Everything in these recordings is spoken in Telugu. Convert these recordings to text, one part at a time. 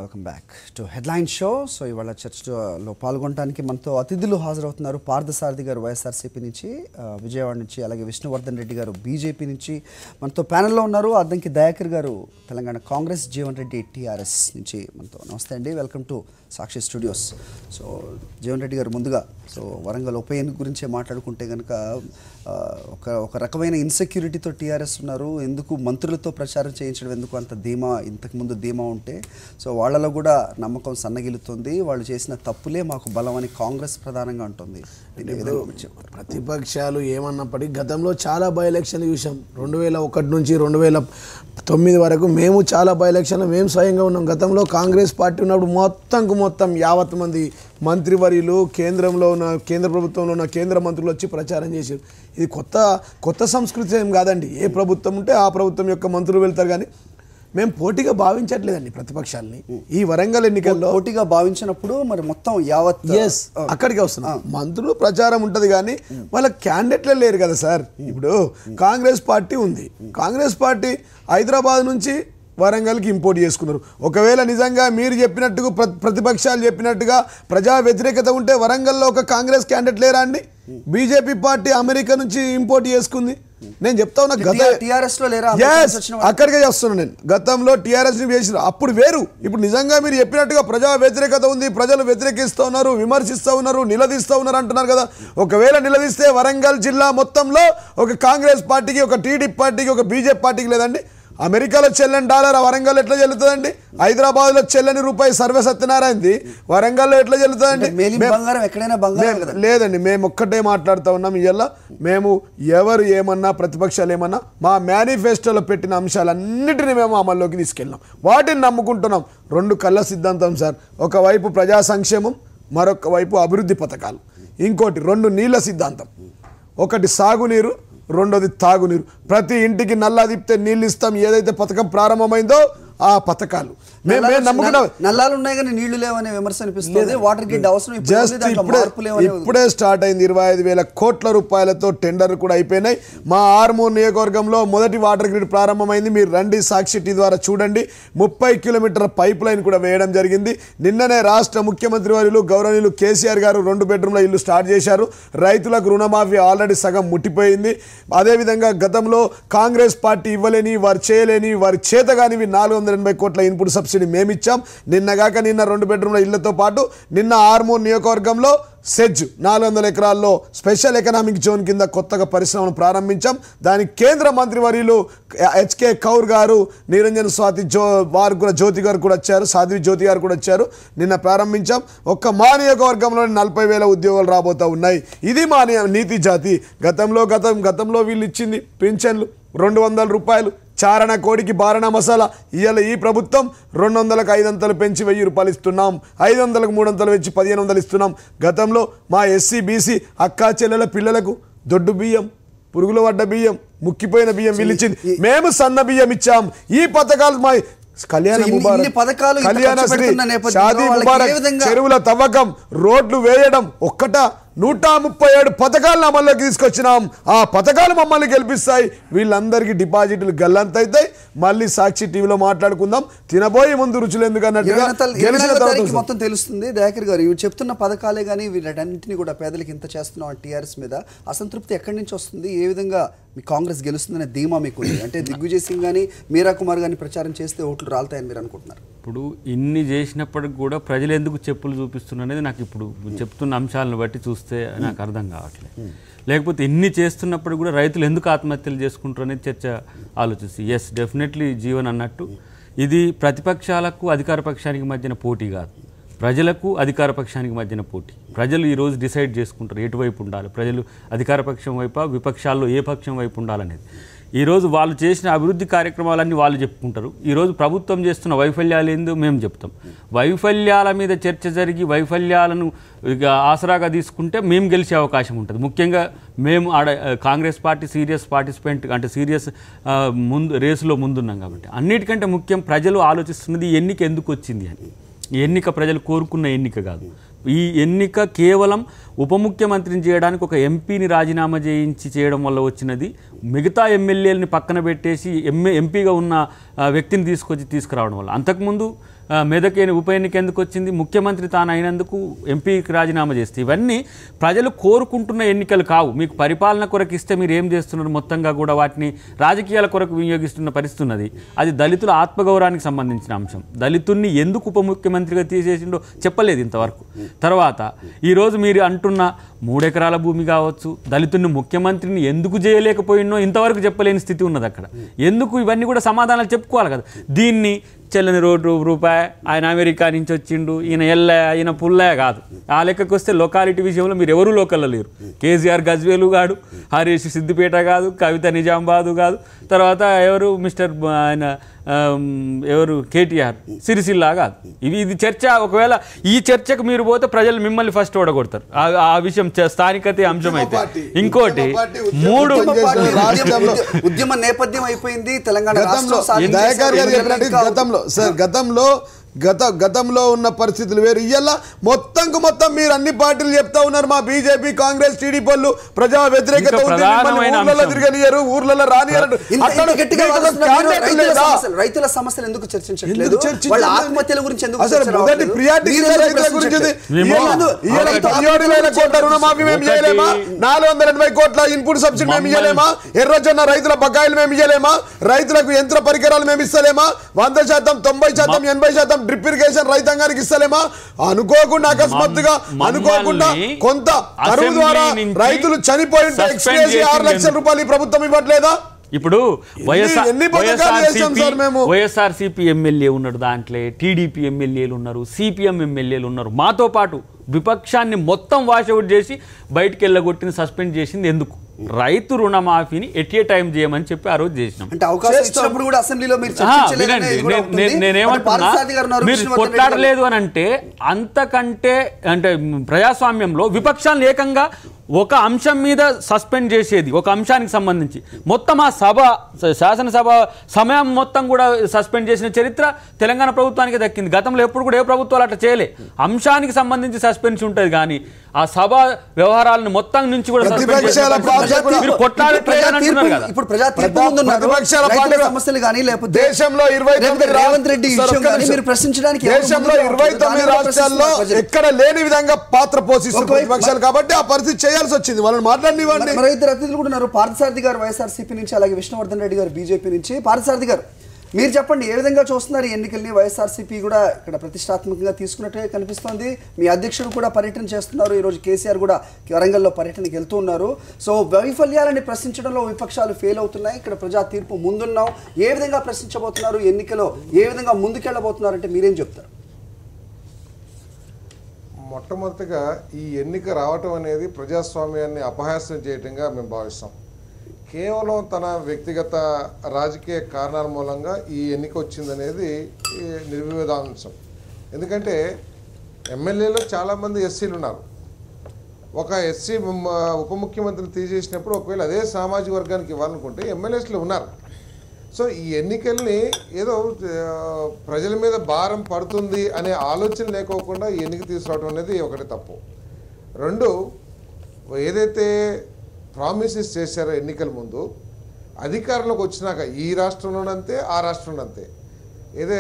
Welcome back to headline show. So ఇవాళ చర్చలో పాల్గొనడానికి మనతో అతిథులు హాజరవుతున్నారు. పార్థసారథి గారు వైఎస్ఆర్సీపీ నుంచి, విజయవాడ నుంచి, అలాగే విష్ణువర్ధన్ రెడ్డి గారు బీజేపీ నుంచి మనతో ప్యానెల్లో ఉన్నారు. అద్దంకి దయాకర్ గారు తెలంగాణ కాంగ్రెస్, జీవన్ రెడ్డి టీఆర్ఎస్ నుంచి మనతో. నమస్తే అండి, welcome to Sakshi studios. So Jeevan Reddy గారు, ముందుగా సో వరంగల్ ఉప ఎన్నిక గురించే మాట్లాడుకుంటే కనుక ఒక రకమైన ఇన్సెక్యూరిటీతో టీఆర్ఎస్ ఉన్నారు. ఎందుకు మంత్రులతో ప్రచారం చేయించడం ఎందుకు అంత ధీమా, ఇంతకుముందు ధీమా ఉంటే సో వాళ్ళలో కూడా నమ్మకం సన్నగిలుతుంది. వాళ్ళు చేసిన తప్పులే మాకు బలం అని కాంగ్రెస్ ప్రధానంగా ఉంటుంది. ప్రతిపక్షాలు ఏమన్నప్పటికీ గతంలో చాలా బై ఎలక్షన్లు చూసాం. 2001 నుంచి 2009 వరకు మేము చాలా బై ఎలక్షన్లు మేము స్వయంగా ఉన్నాం. గతంలో కాంగ్రెస్ పార్టీ ఉన్నప్పుడు మొత్తం యావత్ మంది మంత్రివర్యులు, కేంద్రంలో ఉన్న కేంద్ర ప్రభుత్వంలో ఉన్న కేంద్ర మంత్రులు వచ్చి ప్రచారం చేశారు. ఇది కొత్త సంస్కృతి ఏం కాదండి. ఏ ప్రభుత్వం ఉంటే ఆ ప్రభుత్వం యొక్క మంత్రులు వెళ్తారు. కానీ మేము పోటీగా భావించట్లేదండి ప్రతిపక్షాలని. ఈ వరంగల్ ఎన్నికల్లో పోటీగా భావించినప్పుడు మరి మొత్తం యావత్ అక్కడికి వస్తున్నాం. మంత్రులు ప్రచారం ఉంటుంది కానీ వాళ్ళ క్యాండిడేట్లే లేరు కదా సార్. ఇప్పుడు కాంగ్రెస్ పార్టీ ఉంది. కాంగ్రెస్ పార్టీ హైదరాబాద్ నుంచి వరంగల్కి ఇంపోర్ట్ చేసుకున్నారు. ఒకవేళ నిజంగా మీరు చెప్పినట్టుగా ప్రతిపక్షాలు చెప్పినట్టుగా ప్రజా వ్యతిరేకత ఉంటే వరంగల్లో ఒక కాంగ్రెస్ క్యాండిడేట్ లేరా అండి? బీజేపీ పార్టీ అమెరికా నుంచి ఇంపోర్ట్ చేసుకుంది. నేను చెప్తా ఉన్నా, అక్కడికే చేస్తున్నాను నేను. గతంలో టీఆర్ఎస్ చేసిన అప్పుడు వేరు, ఇప్పుడు నిజంగా మీరు చెప్పినట్టుగా ప్రజా వ్యతిరేకత ఉంది, ప్రజలు వ్యతిరేకిస్తూ ఉన్నారు, విమర్శిస్తూ ఉన్నారు, నిలదీస్తూ ఉన్నారు అంటున్నారు కదా. ఒకవేళ నిలదీస్తే వరంగల్ జిల్లా మొత్తంలో ఒక కాంగ్రెస్ పార్టీకి, ఒక టీడీపీ పార్టీకి, ఒక బీజేపీ పార్టీకి లేదండి. అమెరికాలో చెల్లని డాలర్ వరంగల్ ఎట్లా చెల్లుతుందండి? హైదరాబాద్లో చెల్లని రూపాయి సర్వే సత్యనారాయణది వరంగల్లో ఎట్లా చెల్లుతుందండి? లేదండి, మేము ఒక్కటే మాట్లాడుతూ ఉన్నాం. ఇవాళ మేము ఎవరు ఏమన్నా, ప్రతిపక్షాలు ఏమన్నా, మా మేనిఫెస్టోలో పెట్టిన అంశాలన్నిటినీ మేము అమల్లోకి తీసుకెళ్ళినాం. వాటిని నమ్ముకుంటున్నాం. రెండు కళ్ళ సిద్ధాంతం సార్. ఒకవైపు ప్రజా సంక్షేమం, మరొక వైపు అభివృద్ధి పథకాలు. ఇంకోటి రెండు నీళ్ళ సిద్ధాంతం. ఒకటి సాగునీరు, రెండోది తాగునీరు. ప్రతి ఇంటికి నల్లా తిప్పితే నీళ్ళు ఇస్తాం. ఏదైతే పథకం ప్రారంభమైందో ఆ పథకాలు నల్లాలు ఉన్నాయి కానీ నీళ్లు లేవనే విమర్శ అనిపిస్తుంది. వాటర్ గ్రిడ్ అవసరం జస్ట్ ఇప్పుడే స్టార్ట్ అయింది. 25,000 కోట్ల రూపాయలతో టెండర్ కూడా అయిపోయినాయి. మా ఆర్మూర్ నియోజకవర్గంలో మొదటి వాటర్ గ్రిడ్ ప్రారంభమైంది. మీరు రండి, సాక్షి టీ ద్వారా చూడండి. 30 కిలోమీటర్ల పైప్ లైన్ కూడా వేయడం జరిగింది. నిన్ననే రాష్ట్ర ముఖ్యమంత్రి వర్యులు గౌరవనీయులు కేసీఆర్ గారు 2 బెడ్రూమ్ల ఇల్లు స్టార్ట్ చేశారు. రైతులకు రుణమాఫీ ఆల్రెడీ సగం ముట్టిపోయింది. అదేవిధంగా గతంలో కాంగ్రెస్ పార్టీ ఇవ్వలేని, వారు చేయలేని, వారి చేతగానివి 480 కోట్ల ఇన్పుట్ సబ్సిడీ మేమిచ్చాం. నిన్నగాక నిన్న 2 బెడ్రూమ్ల ఇళ్లతో పాటు నిన్న ఆర్మూర్ నియోజకవర్గంలో సెజ్ 400 ఎకరాల్లో స్పెషల్ ఎకనామిక్ జోన్ కింద కొత్తగా పరిశ్రమను ప్రారంభించాం. దానికి కేంద్ర మంత్రి వర్యులు హెచ్కే కౌర్ గారు, నిరంజన్ స్వాతి వారు కూడా, జ్యోతి గారు కూడా వచ్చారు, సాధ్వి జ్యోతి గారు కూడా వచ్చారు. నిన్న ప్రారంభించాం. ఒక్క మా నియోజకవర్గంలో 40,000 ఉద్యోగాలు రాబోతూ ఉన్నాయి. ఇది మా నీతి జాతి. గతంలో వీళ్ళు ఇచ్చింది పింఛన్లు 200 రూపాయలు, చారణ కోడికి బారణ మసాలా. ఇవాళ ఈ ప్రభుత్వం 200కు 500 పెంచి 1000 రూపాయలు ఇస్తున్నాం. 500కు 300 పెంచి 1500 ఇస్తున్నాం. గతంలో మా ఎస్సీ బీసీ అక్కా చెల్లెల పిల్లలకు దొడ్డు బియ్యం, పురుగుల పడ్డ బియ్యం, ముక్కిపోయిన బియ్యం వీళ్ళిచ్చింది. మేము సన్న బియ్యం ఇచ్చాం. ఈ పథకాలు మా కళ్యాణశ్రీ, షాదీ ముబారక్, చెరువుల తవ్వకం, రోడ్లు వేయడం, 137 పథకాలను అమల్లోకి తీసుకొచ్చినాం. ఆ పథకాలు మమ్మల్ని గెలిపిస్తాయి. వీళ్ళందరికీ డిపాజిట్లు గల్లంతైతాయి. మళ్ళీ సాక్షి టీవీలో మాట్లాడుకుందాం. తినబోయే ముందు రుచులు ఎందుకన్నట్టుగా మొత్తం తెలుస్తుంది. దయాకర్ గారు, ఇవి చెప్తున్న పథకాలే కానీ వీటన్నింటినీ కూడా పేదలకు ఇంత చేస్తున్నాం టీఆర్ఎస్ మీద అసంతృప్తి ఎక్కడి నుంచి వస్తుంది? ఏ విధంగా మీ కాంగ్రెస్ గెలుస్తుందనే ధీమా మీకు ఉంది? అంటే దిగ్విజయ్ సింగ్ కానీ మీరా కుమార్ కానీ ప్రచారం చేస్తే ఓట్లు రాలుతాయని మీరు అనుకుంటున్నారు? ఇప్పుడు ఇన్ని చేసినప్పటికి కూడా ప్రజలు ఎందుకు చెప్పులు చూపిస్తున్నారు అనేది నాకు ఇప్పుడు చెప్తున్న అంశాలను బట్టి చూస్తే నాకు అర్థం కావట్లేదు. లేకపోతే ఇన్ని చేస్తున్నప్పుడు కూడా రైతులు ఎందుకు ఆత్మహత్యలు చేసుకుంటారు అనేది చర్చ ఆలోచిస్తే, ఎస్ డెఫినెట్లీ జీవన్ అన్నట్టు ఇది ప్రతిపక్షాలకు అధికార పక్షానికి మధ్యన పోటీ కాదు, ప్రజలకు అధికార పక్షానికి మధ్యన పోటీ. ప్రజలు ఈరోజు డిసైడ్ చేసుకుంటారు ఎటువైపు ఉండాలి. ప్రజలు అధికార పక్షం వైపు, విపక్షాల్లో ఏ పక్షం వైపు ఉండాలనేది. ఈరోజు వాళ్ళు చేసిన అభివృద్ధి కార్యక్రమాలన్నీ వాళ్ళు చెప్పుకుంటారు. ఈరోజు ప్రభుత్వం చేస్తున్న వైఫల్యాలు ఏందో మేము చెప్తాం. వైఫల్యాల మీద చర్చ జరిగి వైఫల్యాలను ఆసరాగా తీసుకుంటే మేము గెలిచే అవకాశం ఉంటుంది. ముఖ్యంగా మేము కాంగ్రెస్ పార్టీ సీరియస్ పార్టిసిపెంట్, అంటే సీరియస్ రేసులో ముందున్నాం కాబట్టి. అన్నిటికంటే ముఖ్యం ప్రజలు ఆలోచిస్తున్నది ఎన్నిక ఎందుకు వచ్చింది అని. ఎన్నిక ప్రజలు కోరుకున్న ఎన్నిక కాదు. ఈ ఎన్నిక కేవలం ఉప ముఖ్యమంత్రిని చేయడానికి ఒక ఎంపీని రాజీనామా చేయించి చేయడం వల్ల వచ్చినది మిగతా ఎమ్మెల్యేలని పక్కన పెట్టేసి ఎంపీగా ఉన్న వ్యక్తిని తీసుకురావడం వల్ల. అంతకుముందు మెదక్ ఉప ఎన్నిక ఎందుకు వచ్చింది? ముఖ్యమంత్రి తాను అయినందుకు ఎంపీకి రాజీనామా చేస్తే. ఇవన్నీ ప్రజలు కోరుకుంటున్న ఎన్నికలు కావు. మీకు పరిపాలన కొరకు ఇస్తే మీరు ఏం చేస్తున్నారు? మొత్తంగా కూడా వాటిని రాజకీయాల కొరకు వినియోగిస్తున్న పరిస్థితి ఉన్నది. అది దళితుల ఆత్మగౌరవానికి సంబంధించిన అంశం. దళితుల్ని ఎందుకు ఉప ముఖ్యమంత్రిగా తీసేసిండో చెప్పలేదు ఇంతవరకు. తర్వాత ఈరోజు మీరు అంటున్న 3 ఎకరాల భూమి కావచ్చు, దళితుడిని ముఖ్యమంత్రిని ఎందుకు చేయలేకపోయినో ఇంతవరకు చెప్పలేని స్థితి ఉన్నది అక్కడ. ఎందుకు? ఇవన్నీ కూడా సమాధానాలు చెప్పుకోవాలి కదా. దీన్ని చెల్లని రూపాయి, ఆయన అమెరికా నుంచి వచ్చిండు, ఈయన ఈయన పుల్లయ్య కాదు. ఆ లెక్కకు వస్తే లొకాలిటీ విషయంలో మీరు ఎవరూ లోకల్లో లేరు. కేసీఆర్ గజ్వేలు కాదు, హరీష్ సిద్దిపేట కాదు, కవిత నిజామాబాదు కాదు, తర్వాత ఎవరు మిస్టర్ ఆయన ఎవరు కేటీఆర్ సిరిసిల్ల కాదు. ఇది చర్చ. ఒకవేళ ఈ చర్చకు మీరు పోతే ప్రజలు మిమ్మల్ని ఫస్ట్ ఓడగొడతారు. ఆ విషయం స్థానికత అంశం అయితే. ఇంకోటి 3 ఉద్యమ నేపథ్యం అయిపోయింది తెలంగాణ. గతంలో ఉన్న పరిస్థితులు వేరు. ఇయ్యాల మొత్తం మీరు అన్ని పార్టీలు చెప్తా ఉన్నారు. మా బీజేపీ, కాంగ్రెస్, టీడీపీ వాళ్ళు ప్రజా వ్యతిరేకత తిరగనియరు, ఊర్లలో రానియరు. రైతుల సమస్యలు ఎందుకు చర్చించట్లేదు? ఆత్మహత్యల గురించి ఎందుకు? మొదటి ప్రియారిటీ రైతుల గురించి. 17,000 కోట్ల రుణమాఫీ మేము చేయలేమా? 480 కోట్ల ఇన్పుట్ సబ్సిడీ మేము ఇయ్యలేమా? ఎర్రజొన్న రైతుల బకాయిలు మేము ఇయ్యలేమా? రైతులకు యంత్ర పరికరాలు మేము ఇస్తలేమా? 100%, 90%, 80% డ్రిప్ ఇరిగేషన్ రైతాంగానికి ఇస్తలేమా? అనుకోకుండా అకస్మాత్తుగా కొంత కరువు ద్వారా రైతులు చనిపోయి 6 లక్షల రూపాయలు ఈ ప్రభుత్వం ఇవ్వట్లేదా? ఇప్పుడు వైఎస్ఆర్సీపీ ఎమ్మెల్యే ఉన్నాడు, దాంట్లో టీడీపీ ఎమ్మెల్యేలు ఉన్నారు, సిపిఎం ఎమ్మెల్యేలు ఉన్నారు. మాతో పాటు విపక్షాన్ని మొత్తం వాషౌట్ చేసి బయటికి వెళ్ళగొట్టిన సస్పెండ్ చేసింది ఎందుకు? రైతు రుణమాఫీని ఎట్ ఏ టైం చేయమని చెప్పి ఆ రోజు చేసినాం. నేనేమంటున్నా, మీరు కొట్లాడలేదు అని అంటే అంతకంటే అంటే ప్రజాస్వామ్యంలో విపక్షాలను ఏకంగా ఒక అంశం మీద సస్పెండ్ చేసేది, ఒక అంశానికి సంబంధించి మొత్తం ఆ శాసనసభ సమయం మొత్తం కూడా సస్పెండ్ చేసిన చరిత్ర తెలంగాణ ప్రభుత్వానికి దక్కింది. గతంలో ఎప్పుడు కూడా ఏ ప్రభుత్వాలు అట్లా చేయలే. అంశానికి సంబంధించి సస్పెన్స్ ఉంటుంది కానీ ఆ సభ వ్యవహారాలను మొత్తం నుంచి కూడా దేశంలో 29 రాష్ట్రాల్లో ఎక్కడ లేని విధంగా పాత్ర పోషిస్తున్న ప్రతిపక్షాలు కాబట్టి ఆ పరిస్థితి చేయాల్సి వచ్చింది. వాళ్ళని మాట్లాడినివ్వండి. ఇద్దరు అతిథులు కూడా ఉన్నారు. పార్థసారథి గారు వైఎస్ఆర్సీపీ నుంచి, అలాగే విష్ణువర్ధన్ రెడ్డి గారు బీజేపీ నుంచి. పార్థసారథి గారు, మీరు చెప్పండి, ఏ విధంగా చూస్తున్నారు ఈ ఎన్నికల్ని? వైఎస్ఆర్సీపీ కూడా ఇక్కడ ప్రతిష్టాత్మకంగా తీసుకున్నట్టుగా కనిపిస్తోంది. మీ అధ్యక్షుడు కూడా పర్యటన చేస్తున్నారు. ఈరోజు కేసీఆర్ కూడా వరంగల్లో పర్యటనకి వెళ్తూ ఉన్నారు. సో వైఫల్యాలని ప్రశ్నించడంలో విపక్షాలు ఫెయిల్ అవుతున్నాయి. ఇక్కడ ప్రజా తీర్పు ముందున్నాం. ఏ విధంగా ప్రశ్నించబోతున్నారు? ఎన్నికలో ఏ విధంగా ముందుకెళ్ళబోతున్నారంటే మీరేం చెప్తారు? మొట్టమొదటిగా ఈ ఎన్నిక రావటం అనేది ప్రజాస్వామ్యాన్ని అపహాస్యం చేయటంగా మేము భావిస్తాం. కేవలం తన వ్యక్తిగత రాజకీయ కారణాల మూలంగా ఈ ఎన్నిక వచ్చిందనేది నిర్వివాదాంశం. ఎందుకంటే ఎమ్మెల్యేలో చాలామంది ఎస్సీలు ఉన్నారు. ఒక ఎస్సీ ఉప ముఖ్యమంత్రిని తీసేసినప్పుడు ఒకవేళ అదే సామాజిక వర్గానికి ఇవ్వాలనుకుంటే ఎమ్మెల్యేస్లో ఉన్నారు. సో ఈ ఎన్నికల్ని ఏదో ప్రజల మీద భారం పడుతుంది అనే ఆలోచన లేకోకుండా ఈ ఎన్నిక తీసుకురావడం అనేది ఒకటి తప్పు. 2, ఏదైతే ప్రామిసెస్ చేశారో ఎన్నికల ముందు అధికారంలోకి వచ్చినాక ఈ రాష్ట్రంలోనంతే ఆ రాష్ట్రంలోనంతే ఏదే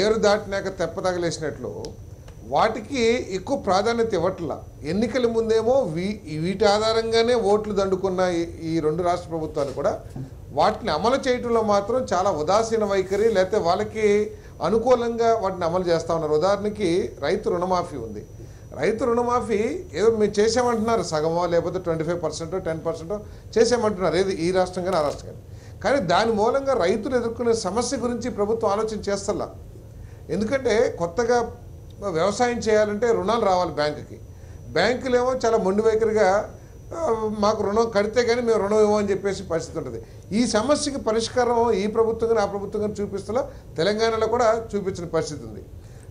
ఏరు దాటినాక తెప్ప తగిలేసినట్లు వాటికి ఎక్కువ ప్రాధాన్యత ఇవ్వట్లా. ఎన్నికల ముందేమో వీటి ఆధారంగానే ఓట్లు దండుకున్న ఈ 2 రాష్ట్ర ప్రభుత్వాలు కూడా వాటిని అమలు చేయటంలో మాత్రం చాలా ఉదాసీన వైఖరి, లేకపోతే వాళ్ళకి అనుకూలంగా వాటిని అమలు చేస్తూ ఉన్నారు. ఉదాహరణకి రైతు రుణమాఫీ ఉంది. రైతు రుణమాఫీ ఏదో మీరు చేసామంటున్నారు, సగమో లేకపోతే 25%, 10% చేసామంటున్నారు, ఏది ఈ రాష్ట్రం కానీ ఆ రాష్ట్రం కానీ. కానీ దాని మూలంగా రైతులు ఎదుర్కొనే సమస్య గురించి ప్రభుత్వం ఆలోచన చేస్తల్లా. ఎందుకంటే కొత్తగా వ్యవసాయం చేయాలంటే రుణాలు రావాలి బ్యాంకుకి. బ్యాంకులేమో చాలా మొండి వైఖరిగా మాకు రుణం కడితే కానీ మేము రుణం ఇవ్వమని చెప్పేసి పరిస్థితి ఉంటుంది. ఈ సమస్యకి పరిష్కారం ఈ ప్రభుత్వం కానీ ఆ ప్రభుత్వం కానీ చూపిస్తున్నా తెలంగాణలో కూడా చూపించిన పరిస్థితి ఉంది.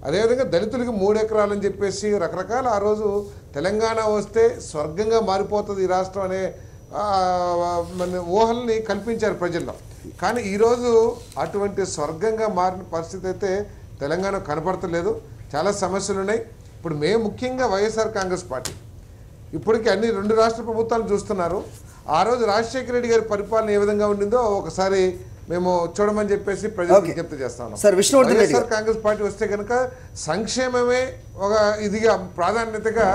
అదేవిధంగా దళితులకి 3 ఎకరాలని చెప్పేసి రకరకాల ఆ రోజు తెలంగాణ వస్తే స్వర్గంగా మారిపోతుంది ఈ రాష్ట్రం అనే మన ఊహల్ని కల్పించారు ప్రజల్లో. కానీ ఈరోజు అటువంటి స్వర్గంగా మారిన పరిస్థితి అయితే తెలంగాణ కనపడతలేదు. చాలా సమస్యలు ఉన్నాయి. ఇప్పుడు మేము ముఖ్యంగా వైఎస్ఆర్ కాంగ్రెస్ పార్టీ ఇప్పటికీ అన్ని 2 రాష్ట్ర ప్రభుత్వాలు చూస్తున్నారు. ఆ రోజు రాజశేఖర రెడ్డి గారి పరిపాలన ఏ విధంగా ఉండిందో ఒకసారి మేము చూడమని చెప్పేసి ప్రజలకు విజ్ఞప్తి చేస్తాను. వైఎస్ఆర్ కాంగ్రెస్ పార్టీ వస్తే కనుక సంక్షేమమే ఒక ఇదిగా ప్రాధాన్యతగా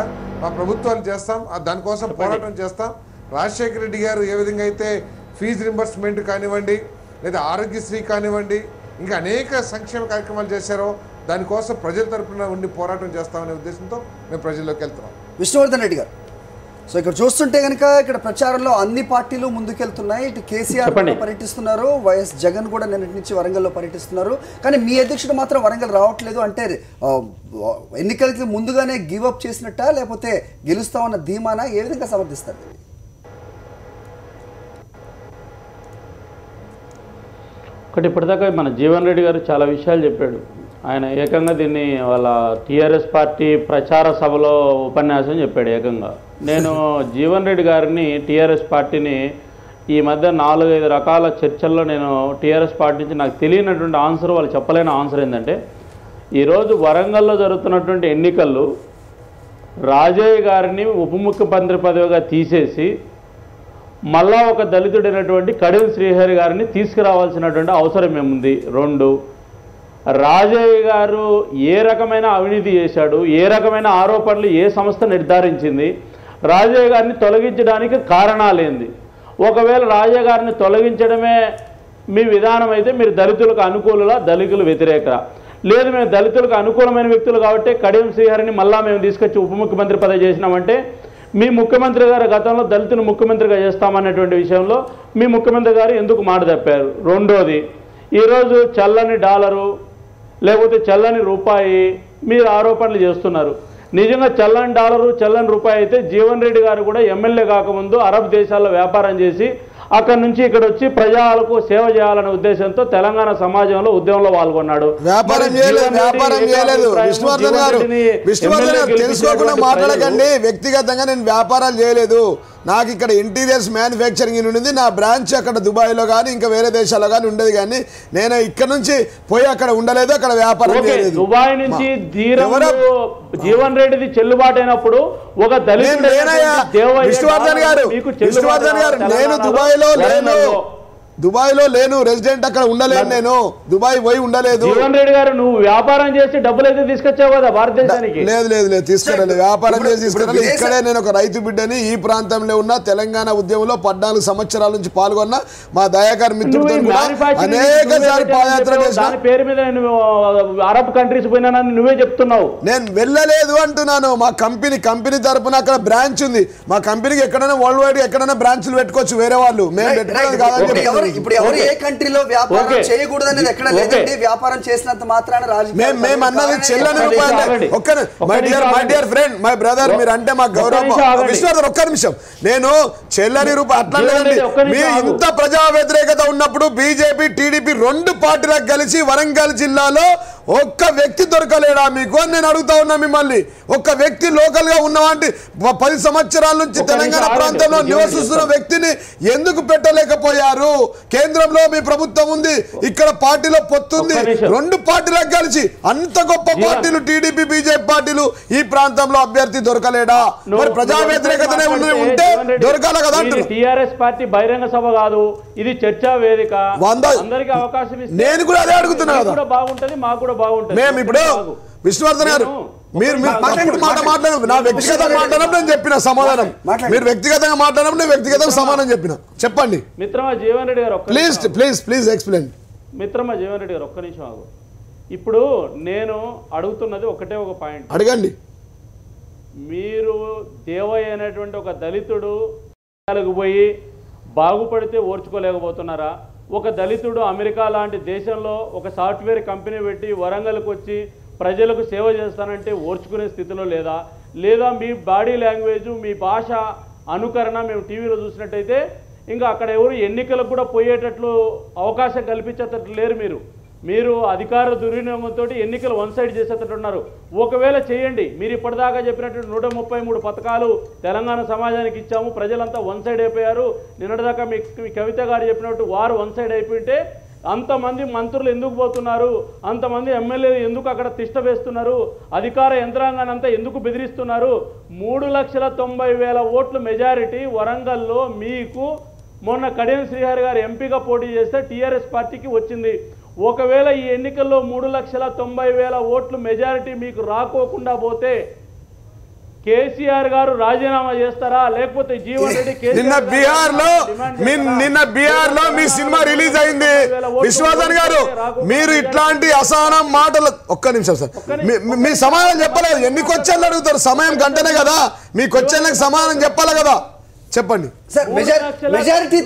మా ప్రభుత్వాలు చేస్తాం, దానికోసం పోరాటం చేస్తాం. రాజశేఖర రెడ్డి గారు ఏ విధంగా అయితే ఫీజు రింబర్స్మెంట్ కానివ్వండి, లేదా ఆరోగ్యశ్రీ కానివ్వండి, ఇంకా అనేక సంక్షేమ కార్యక్రమాలు చేశారో దానికోసం ప్రజల తరపున ఉండి పోరాటం చేస్తామనే ఉద్దేశంతో మేము ప్రజల్లోకి వెళ్తున్నాం. విష్ణువర్ధన్ రెడ్డి గారు, సో ఇక్కడ చూస్తుంటే కనుక ఇక్కడ ప్రచారంలో అన్ని పార్టీలు ముందుకెళ్తున్నాయి. ఇటు కేసీఆర్ పర్యటిస్తున్నారు, వైఎస్ జగన్ కూడా నిన్నటి నుంచి వరంగల్లో పర్యటిస్తున్నారు. కానీ మీ అధ్యక్షుడు మాత్రం వరంగల్ రావట్లేదు. అంటే ఎన్నికలకి ముందుగానే గివ్ అప్ చేసినట్ట, లేకపోతే గెలుస్తామన్న ధీమానా, ఏ విధంగా సమర్థిస్తారు? ఒకటి ఇప్పటిదాకా మన జీవన్ రెడ్డి గారు చాలా విషయాలు చెప్పాడు. ఆయన ఏకంగా దీన్ని వాళ్ళ టీఆర్ఎస్ పార్టీ ప్రచార సభలో ఉపన్యాసం చెప్పాడు ఏకంగా. నేను జీవన్ రెడ్డి గారిని, టీఆర్ఎస్ పార్టీని ఈ మధ్య 4-5 రకాల చర్చల్లో నేను టీఆర్ఎస్ పార్టీ నుంచి నాకు తెలియనటువంటి ఆన్సర్, వాళ్ళు చెప్పలేని ఆన్సర్ ఏంటంటే, ఈరోజు వరంగల్లో జరుగుతున్నటువంటి ఎన్నికల్లో రాజయ్య గారిని ఉప ముఖ్యమంత్రి పదవిగా తీసేసి మళ్ళా ఒక దళితుడైనటువంటి కడియం శ్రీహరి గారిని తీసుకురావాల్సినటువంటి అవసరం ఏముంది? 2, రాజయ్య గారు ఏ రకమైన అవినీతి చేశాడు, ఏ రకమైన ఆరోపణలు ఏ సంస్థ నిర్ధారించింది, రాజయ్య గారిని తొలగించడానికి కారణాలేంది? ఒకవేళ రాజయ్య గారిని తొలగించడమే మీ విధానం అయితే మీరు దళితులకు అనుకూలులా, దళితులు వ్యతిరేక? లేదు, మేము దళితులకు అనుకూలమైన వ్యక్తులు కాబట్టి కడియం శ్రీహరిని మళ్ళా మేము తీసుకొచ్చి ఉప ముఖ్యమంత్రి పదవి చేసినామంటే, మీ ముఖ్యమంత్రి గారు గతంలో దళితులు ముఖ్యమంత్రిగా చేస్తామనేటువంటి విషయంలో మీ ముఖ్యమంత్రి గారు ఎందుకు మాట తప్పారు? 2వది, ఈరోజు చల్లని డాలరు లేకపోతే చల్లని రూపాయి మీరు ఆరోపణలు చేస్తున్నారు. నిజంగా చల్లని డాలరు, చల్లని రూపాయి అయితే జీవన్ రెడ్డి గారు కూడా ఎమ్మెల్యే కాకముందు అరబ్ దేశాల్లో వ్యాపారం చేసి అక్కడి నుంచి ఇక్కడ వచ్చి ప్రజలకు సేవ చేయాలనే ఉద్దేశంతో తెలంగాణ సమాజంలో ఉద్యమంలో పాల్గొన్నాడు. వ్యాపారం చేయలేదు విష్ణువర్ధన్ గారు. విష్ణువర్ధన్ గారు, తెలుసుకోకుండా మాట్లాడకండి. వ్యక్తిగతంగా నేను వ్యాపారాలు చేయలేదు. నాకు ఇక్కడ ఇంటీరియర్స్ మ్యానుఫ్యాక్చరింగ్ ఉండింది. నా బ్రాంచ్ అక్కడ దుబాయ్లో కానీ ఇంకా వేరే దేశాల్లో కానీ ఉండేది. కానీ నేను ఇక్కడ నుంచి పోయి అక్కడ ఉండలేదు, అక్కడ వ్యాపారం చేయలేదు. దుబాయ్ నుంచి జీవన్ రెడ్డిది చెల్లుబాటు అయినప్పుడు ఒక దళితుడు విష్ణువర్ధన్ గారు, నేను దుబాయ్లో లేను, రెసిడెంట్ అక్కడ ఉండలేదు, నేను దుబాయ్ పోయి ఉండలేదు. జీవన్ రెడ్డి గారు, నువ్వు వ్యాపారం చేసి డబ్బులు అయితే తీసుకొచ్చావు కదా భారతదేశానికి? లేదు తీసుకురాలేదు, వ్యాపారం చేసి తీసుకురాలేదు. ఇక్కడే నేను ఒక రైతు బిడ్డని, ఈ ప్రాంతంలో ఉన్న తెలంగాణ ఉద్యమంలో 14 సంవత్సరాల నుంచి పాల్గొన్న మా దయాకర్ మిత్రుడితో అనేక సార్లు పాదయాత్ర చేసిన. పేరు మీద నేను అరబ్ కంట్రీస్ పోయినానని నువ్వే చెప్తున్నావు. నేను వెళ్ళలేదు అంటున్నాను. మా కంపెనీ తరపున అక్కడ బ్రాంచ్ ఉంది. మా కంపెనీకి ఎక్కడైనా వరల్డ్ వైడ్ ఎక్కడైనా బ్రాంచ్లు పెట్టుకోవచ్చు వేరే వాళ్ళు, మేము పెట్టుకోలేదు కాదని చెప్పి. ఇప్పుడు ఎవరు ఏ కంట్రీలో వ్యాపారం చేయకూడదు అనేది ఎక్కడ లేదండి. వ్యాపారం చేసినంత మాత్రాన మేము అన్నది చెల్లని రూపాయలు. My dear friend, my brother, మీరు అంటే మాకు గౌరవం. విష్ణువర్ధన్, ఒక్క నిమిషం. నేను చెల్లని రూపాయలు అట్లా లేదండి. మీరు ఇంత ప్రజా వ్యతిరేకత ఉన్నప్పుడు బీజేపీ, టీడీపీ 2 పార్టీలకు కలిసి వరంగల్ జిల్లాలో ఒక్క వ్యక్తి దొరకలేడా మీకు అని నేను అడుగుతా ఉన్నా మిమ్మల్ని. ఒక్క వ్యక్తి లోకల్ గా ఉన్నవాటి 10 సంవత్సరాల నుంచి తెలంగాణ ప్రాంతంలో నివసిస్తున్న వ్యక్తిని ఎందుకు పెట్టలేకపోయారు? కేంద్రంలో మీ ప్రభుత్వం ఉంది, ఇక్కడ పార్టీలో పొత్తుంది. 2 పార్టీలకు కలిసి అంత గొప్ప పార్టీలు టీడీపీ, బీజేపీ పార్టీలు ఈ ప్రాంతంలో అభ్యర్థి దొరకలేడా? మరి ప్రజా వ్యతిరేకతనే ఉంటే దొరకాల కదా అంటారు. టీఆర్ఎస్ పార్టీ బహిరంగ సభ కాదు, ఇది చర్చా వేదిక. అందరికీ అవకాశం ఇస్తే నేను కూడా అదే అడుగుతున్నా కదా. బాగుంటది, మాకు కూడా బాగుంటది. మేము ఇప్పుడు విష్ణువర్ధన్ గారు, మీరు మాట మాట్లాడు. నా వ్యక్తిగతంగా మాట్లాడినప్పుడు నేను చెప్పిన సమాధానం, మీరు వ్యక్తిగతంగా మాట్లాడినప్పుడు నేను వ్యక్తిగతంగా సమాధానం చెప్పిన. చెప్పండి మిత్రమా జీవన్ రెడ్డి గారు, ప్లీజ్ ఎక్స్ప్లెయిన్. మిత్రమా జీవన్ రెడ్డి గారు, ఒక్క నిమిషం ఆగు. ఇప్పుడు నేను అడుగుతున్నది ఒకటే ఒక పాయింట్, అడగండి. మీరు దేవయ్య అనేటువంటి ఒక దళితుడు పోయి బాగుపడితే ఓర్చుకోలేకపోతున్నారా? ఒక దళితుడు అమెరికా లాంటి దేశంలో ఒక సాఫ్ట్వేర్ కంపెనీ పెట్టి వరంగల్కి వచ్చి ప్రజలకు సేవ చేస్తానంటే ఓర్చుకునే స్థితిలో లేదా మీ బాడీ లాంగ్వేజ్, మీ భాష అనుకరణ మేము టీవీలో చూసినట్టయితే ఇంకా అక్కడ ఎవరు ఎన్నికలకు కూడా పోయేటట్లు అవకాశం కల్పించేటట్లు లేరు. మీరు అధికార దుర్వినియోగంతో ఎన్నికలు 1 సైడ్ చేసేటట్టున్నారు. ఒకవేళ చేయండి, మీరు ఇప్పటిదాకా చెప్పినట్టు 133 పథకాలు తెలంగాణ సమాజానికి ఇచ్చాము, ప్రజలంతా 1 సైడ్ అయిపోయారు. నిన్నటిదాకా మీ కవిత గారు చెప్పినట్టు వారు 1 సైడ్ అయిపోయింటే అంతమంది మంత్రులు ఎందుకు పోతున్నారు, అంతమంది ఎమ్మెల్యేలు ఎందుకు అక్కడ తిష్ట వేస్తున్నారు, అధికార యంత్రాంగాన్ని అంతా ఎందుకు బెదిరిస్తున్నారు? 3,90,000 ఓట్లు మెజారిటీ వరంగల్లో మీకు మొన్న కడియం శ్రీహరి గారు ఎంపీగా పోటీ చేస్తే టీఆర్ఎస్ పార్టీకి వచ్చింది. ఒకవేళ ఈ ఎన్నికల్లో 3,90,000 ఓట్లు మెజారిటీ మీకు రాకోకుండా పోతే కేసీఆర్ గారు రాజీనామా చేస్తారా, లేకపోతే జీవన్ రెడ్డి నిన్న బీహార్ లో మీ సినిమా రిలీజ్ అయింది. విశ్వనాథన్ గారు మీరు ఇట్లాంటి అసహనం మాటలు ఒక్క నిమిషం సార్, మీ సమాధానం చెప్పలేదు. ఎన్ని క్వశ్చన్లు అడుగుతారు? సమయం గంటనే కదా, మీ క్వశ్చన్లకు సమాధానం చెప్పాలి కదా, చెప్పండి సార్. మెజారిటీ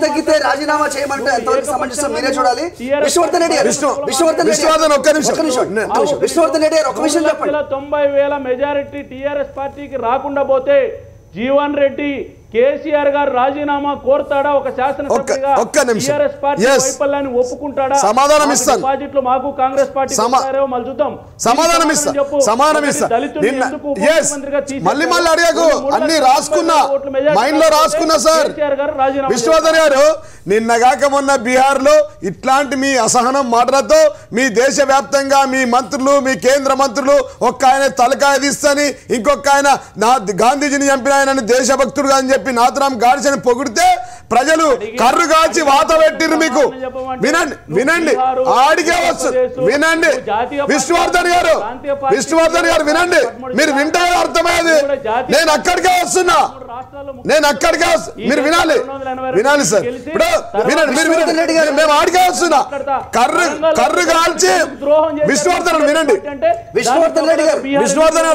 తగ్గితే రాజీనామా చేయమంటే ఎంతవరకు సమంజసం మీరే చూడాలి. విష్ణువర్ధన్ రెడ్డి గారు ఒక్క నిమిషం విష్ణువర్ధన్ రెడ్డి గారు ఒక్క విషయం చెప్పండి. 90,000 మెజారిటీ టీఆర్ఎస్ పార్టీకి రాకుండా పోతే జీవన్ రెడ్డి కేసీఆర్ గారు రాజీనామా కోరుతాడా? ఒక శాసనసభ్యుడిగా టీఆర్ఎస్ పార్టీ వైఫల్యాన్ని ఒప్పుకుంటాడా? సమాధానం ఇస్తాను. డిపాజిట్లు మాకు కాంగ్రెస్ పార్టీ మళ్ళీ చూద్దాం. సమాధానం ఇస్తాను. మళ్ళీ అడిగాకు అన్ని రాసుకున్నా, మైండ్ లో రాసుకున్నా సార్. విశ్వనాథన్ గారు నిన్నగాక మొన్న బీహార్ లో ఇట్లాంటి మీ అసహనం మాటలతో మీ దేశవ్యాప్తంగా మీ మంత్రులు, మీ కేంద్ర మంత్రులు, ఒక్క ఆయన తలకాయ తీస్తని, ఇంకొక ఆయన గాంధీజీని చంపిన ఆయన దేశభక్తుడుగా అని చెప్పి నాథరాం గాడ్సేని పొగిడితే ప్రజలు కర్రు కాల్చి వాత పెట్టిర్రు మీకు. వినండి ఆడికే వస్తుంది. వినండి విష్ణువర్ధన్ గారు వినండి, మీరు వింటే అర్థమయ్యేది. నేను అక్కడికే వస్తున్నా, మీరు వినాలి సార్. ఇప్పుడు వినండి, మేము ఆడికే వస్తున్నా. కర్రు కాల్చి విష్ణువర్ధన్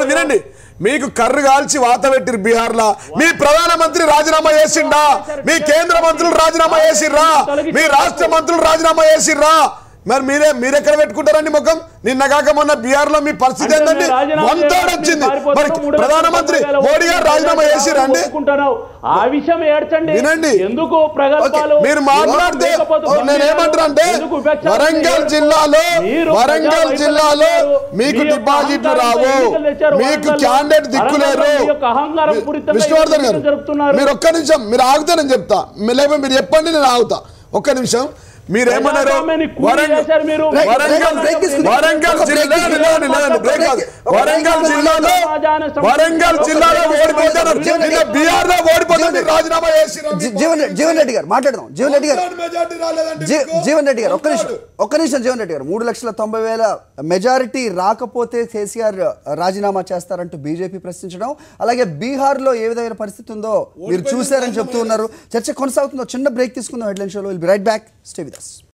వినండి, మీకు కర్రు కాల్చి వాత పెట్టిరు బీహార్ లా. మీ ప్రధానమంత్రి రాజీనామా చేసిండా? మీ కేంద్ర మంత్రులు రాజీనామా చేసిర్రా? మీ రాష్ట్ర మంత్రులు రాజీనామా చేసిర్రా? మరి మీరెక్కడ పెట్టుకుంటారండి ముఖం? నిన్న కాక మొన్న బీహార్ లో మీ పరిస్థితి ఏంటండి? వంతోడు వచ్చింది. మరి ప్రధానమంత్రి మోడీ గారు రాజీనామా చేసిరండి? వినండి, మీరు మాట్లాడితే నేనేమంటారు అంటే వరంగల్ జిల్లాలో మీకు డిపాజిట్లు రావు, మీకు క్యాండిడేట్ దిక్కులేరు. విష్ణువర్ధన్ గారు మీరు ఒక్క నిమిషం మీరు ఆగితే నేను చెప్తా, లేకపోతే మీరు చెప్పండి నేను ఆగుతా. ఒక్క నిమిషం. మీరేమన్నారు? వరంగల్ జిల్లాలో ఓడిపోతారు, బీహార్ లో ఓడిపోతారు, రాజీనామా చేసి. జీవన్ రెడ్డి గారు మాట్లాడదాం. జీవన్ రెడ్డి గారు ఒక్క నిమిషం. జీవన్ రెడ్డి గారు 3,90,000 మెజారిటీ రాకపోతే కేసీఆర్ రాజీనామా చేస్తారంటూ బీజేపీ ప్రశ్నించడం, అలాగే బీహార్ లో ఏ విధమైన పరిస్థితి ఉందో మీరు చూశారని చెప్తూ ఉన్నారు. చర్చ కొనసాగుతుందో. చిన్న బ్రేక్ తీసుకుందాం. హెడ్లైన్ షోలో will be right back. Stay with us.